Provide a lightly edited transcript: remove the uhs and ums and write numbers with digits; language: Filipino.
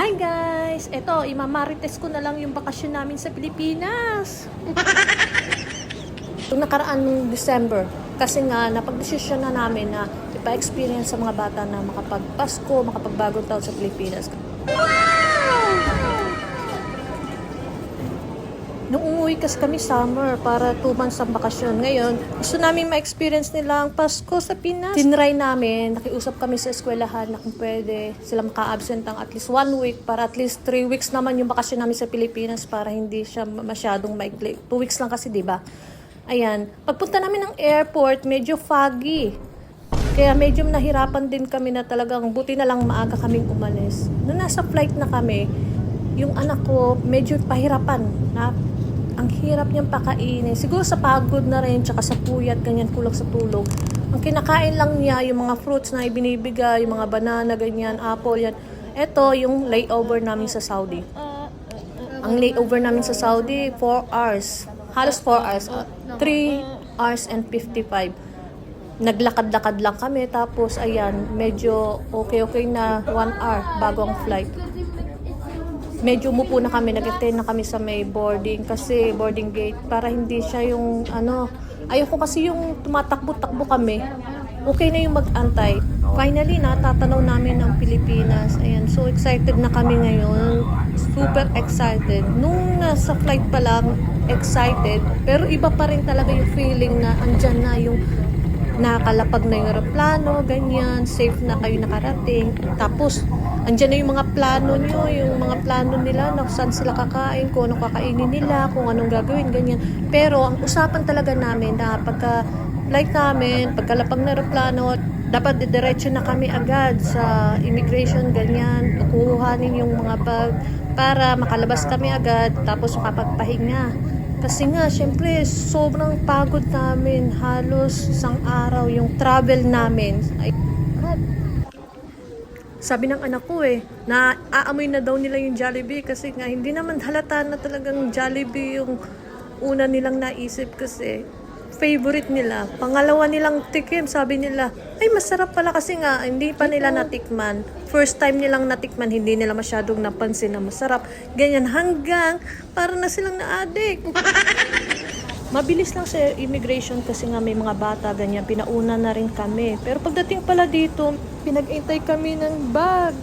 Hi guys! Eto, imamarites ko na lang yung bakasyon namin sa Pilipinas. Yung nakaraan ng December, kasi nga napag-desisyon na namin na ipa-experience sa mga bata na makapag-Pasko, makapagbagong taon sa Pilipinas. Nung umuwi kasi kami summer para 2 months ang bakasyon. Ngayon, gusto namin ma-experience nila ang Pasko sa Pinas. Tinry namin, nakiusap kami sa eskwelahan na kung pwede sila maka-absent ng at least 1 week para at least 3 weeks naman yung bakasyon namin sa Pilipinas para hindi siya masyadong maikli. 2 weeks lang kasi, di ba? Ayan, pagpunta namin ng airport, medyo foggy. Kaya medyo nahirapan din kami na talagang buti na lang maaga kaming umalis. Nung nasa flight na kami, yung anak ko medyo pahirapan na ang hirap niyang pakainin. Siguro sa pagod na rin, tsaka sa puyat, ganyan, kulang sa tulog. Ang kinakain lang niya, yung mga fruits na ibinibigay, yung mga banana, ganyan, apple, yan. Ito, yung layover namin sa Saudi. Ang layover namin sa Saudi, 4 hours. Halos 4 hours. 3 hours and 55. Naglakad-lakad lang kami, tapos, ayan, medyo okay na 1 hour bago ang flight. Medyo umupo na kami, nag-attend na kami sa may boarding kasi boarding gate para hindi siya yung ayoko kasi yung tumatakbo-takbo kami. Okay na yung mag-antay. Finally, natatanaw namin ang Pilipinas. Ayan, so excited na kami ngayon. Super excited. Nung nasa flight pa lang, excited. Pero iba pa rin talaga yung feeling na andyan na yung nakalapag na yung aeroplano, ganyan, safe na kayo nakarating. Tapos, andyan na yung mga plano nyo, yung mga plano nila na saan sila kakain, kung anong kakainin nila, kung anong gagawin, ganyan. Pero, ang usapan talaga namin na pagka flight namin, pagkalapag na aeroplano, dapat didiretso na kami agad sa immigration, ganyan, kukuhanin yung mga bag para makalabas kami agad, tapos makapagpahinga. Kasi nga, syempre, sobrang pagod namin. Halos isang araw yung travel namin. Sabi ng anak ko na aamoy na daw nila yung Jollibee kasi nga hindi naman halata na talagang Jollibee yung una nilang naisip kasi favorite nila. Pangalawa nilang tikim, sabi nila, ay masarap pala kasi nga hindi pa nila natikman. First time nilang natikman, hindi nila masyadong napansin na masarap. Ganyan hanggang para na silang na-addict. Mabilis lang sa immigration kasi nga may mga bata, ganyan, pinauna na rin kami. Pero pagdating pala dito, pinag-intay kami ng bag.